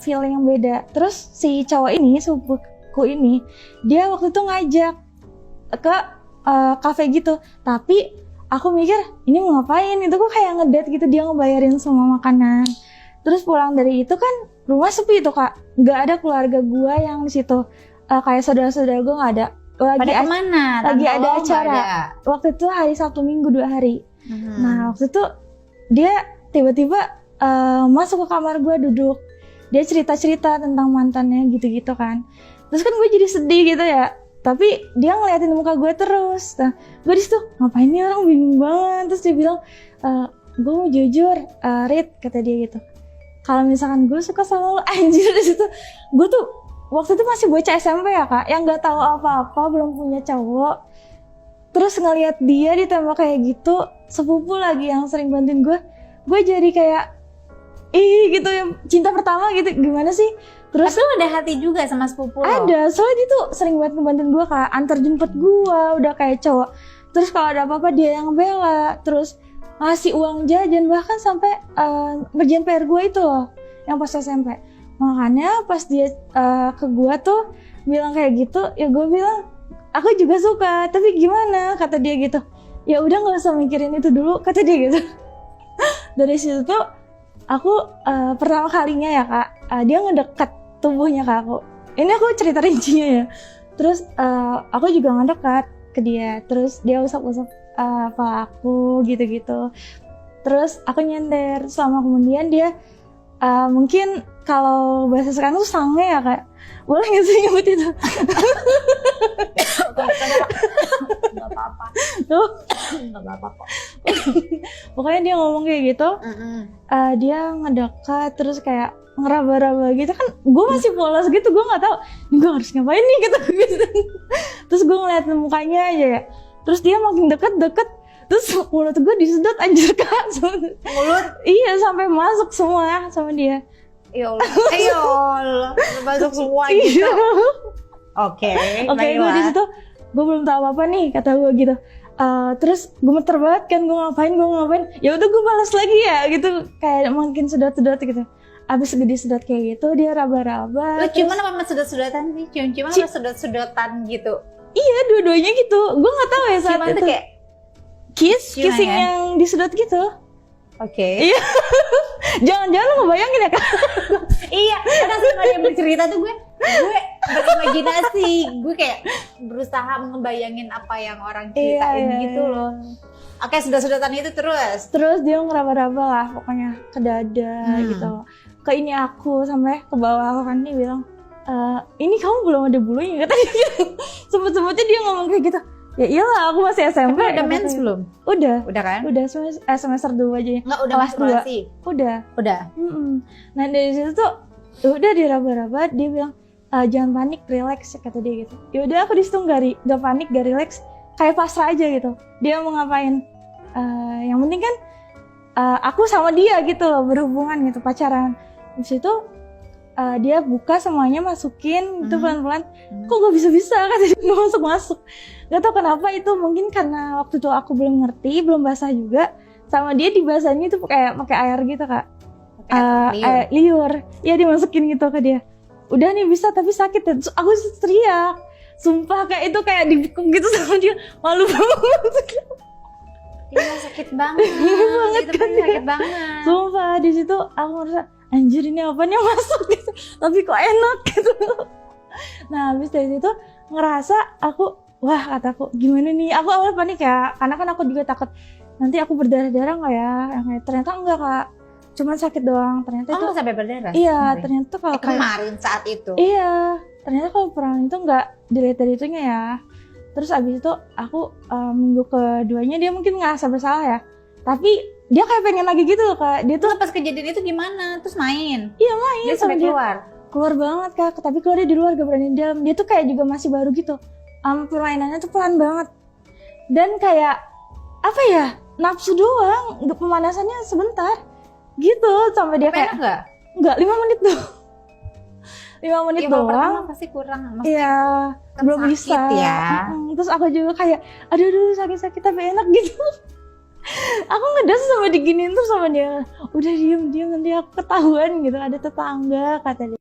feeling yang beda. Terus si cowok ini, sepupuku ini, dia waktu itu ngajak ke cafe gitu. Tapi aku mikir, ini mau ngapain? Itu kok kayak ngedate gitu, dia ngebayarin semua makanan. Terus pulang dari itu kan rumah sepi tuh Kak, nggak ada keluarga gue yang di situ, kayak saudara-saudara gue nggak ada. Pada kemana? Lagi ada acara. Waktu itu hari Sabtu Minggu 2 hari. Nah waktu itu dia tiba-tiba masuk ke kamar gue duduk. Dia cerita-cerita tentang mantannya gitu-gitu kan. Terus kan gue jadi sedih gitu ya. Tapi dia ngeliatin muka gue terus. Nah gue disitu ngapain nih orang, bingung banget. Terus dia bilang, gue mau jujur, Rit, kata dia gitu. Kalau misalkan gue suka sama lo, anjir. Disitu gue tuh waktu itu masih bocah SMP ya Kak, yang nggak tahu apa-apa, belum punya cowok. Terus ngelihat dia ditembak kayak gitu, sepupu lagi yang sering bantuin gue jadi kayak gitu ya, cinta pertama gitu, gimana sih? Terus tapi lo ada hati juga sama sepupu lo? Ada, soalnya dia tuh sering banget ngebantuin gue Kak, antar jemput gue, udah kayak cowok. Terus kalau ada apa-apa dia yang bela, terus ngasih uang jajan, bahkan sampai ngerjain PR gue itu loh, yang pas SMP. Makanya pas dia ke gue tuh bilang kayak gitu, ya gue bilang aku juga suka, tapi gimana, kata dia gitu. Ya udah nggak usah mikirin itu dulu, kata dia gitu. Dari situ tuh aku pertama kalinya ya Kak, dia ngedekat tubuhnya ke aku. Ini aku cerita rincinya ya. Terus aku juga ngedekat ke dia, terus dia usap-usap kepala aku gitu-gitu. Terus aku nyender, selama kemudian dia mungkin kalau bahasa sekarang tuh sange ya Kak. Boleh nggak sih nyebut itu? Nggak apa-apa. Tuh, nggak apa-apa kok. Pokoknya dia ngomong kayak gitu. Dia ngedekat terus kayak ngeraba-raba gitu kan. Gue masih polos gitu, gue nggak tahu gue harus ngapain nih gitu. Terus gue ngeliat mukanya aja ya. Terus dia makin deket. Terus mulut gue disedot anjir Kak. Mulut? Iya, sampai masuk semua sama dia. Ya Allah, masuk semua gitu. Oke, gue di situ gue belum tahu apa nih, kata gue gitu. Terus gue gemeter banget kan, gue ngapain? Ya udah gue balas lagi ya gitu, kayak makin sedot-sedot gitu. Abis gede sedot kayak gitu, dia raba-raba. Lu ciuman apa sedot-sedotan sih? Cium-ciuman apa sedot-sedotan gitu? Iya, dua-duanya gitu. Gue nggak tahu ya saat ciuman itu. Tuh kayak kissing ya? Yang disedot gitu. Oke. Iya. Jangan-jangan lu ngebayangin ya Kak? Iya, karena sama dia bercerita tuh gue berimajinasi, gue kayak berusaha ngebayangin apa yang orang ceritain gitu loh. Oke, sedot-sedotan itu terus dia ngeraba-raba lah pokoknya ke dada gitu, ke ini aku sampai ke bawah. Aku kan dia bilang, ini kamu belum ada bulunya katanya gitu. Sempet-sempetnya dia ngomong kayak gitu. Ya iyalah, aku masih SMP. Tapi udah mens belum? Udah kan? Udah semester 2 aja. Nggak, udah menstruasi? Udah. Nah dari situ tuh udah diraba-raba, dia bilang jangan panik, relax, kata dia gitu. Ya udah aku disitu nggak panik, nggak relax, kayak pasrah aja gitu. Dia mau ngapain? Yang penting kan aku sama dia gitu loh, berhubungan gitu, pacaran. Di situ dia buka semuanya, masukin itu pelan-pelan. Kok gak bisa-bisa kata dia, gak masuk-masuk. Gak tau kenapa, itu mungkin karena waktu itu aku belum ngerti, belum basah juga. Sama dia dibasahnya itu kayak pakai air gitu Kak. Air liur. Ya dimasukin gitu ke dia. Udah nih bisa, tapi sakit ya. Terus aku teriak. Sumpah kayak itu kayak dibekuk gitu sama dia. Malu banget. Iya sakit banget. Itu kan sakit banget. Sumpah di situ aku merasa anjir ini apa nih masuk gitu. Tapi kok enak gitu. Nah habis dari situ ngerasa aku, wah kataku gimana nih. Aku awal panik ya, karena kan aku juga takut nanti aku berdarah-darah nggak ya. Ternyata enggak Kak, cuman sakit doang. Ternyata itu sampai berdarah? Iya kemarin. Ternyata tuh kalau kemarin saat itu? Iya, ternyata kalau perang itu nggak dilihat dari itunya ya. Terus abis itu aku minggu keduanya dia mungkin ngerasa bersalah ya. Tapi dia kayak pengen lagi gitu loh Kak. Dia tuh pas kejadian itu gimana? Terus main? Iya main. Dia sampai keluar banget Kak. Tapi keluarnya di luar, gak berani di dalam. Dia tuh kayak juga masih baru gitu. Permainannya tuh pelan banget. Dan kayak apa ya, nafsu doang. Pemanasannya sebentar gitu. Sampai dia kayak Enggak, 5 menit tuh. 5 menit doang. Pertama pasti kurang. Iya, belum bisa ya. Terus aku juga kayak aduh sakit-sakit tapi enak gitu. Aku ngedas sama diginiin terus sama dia. Udah diem nanti aku ketahuan gitu, ada tetangga kata dia.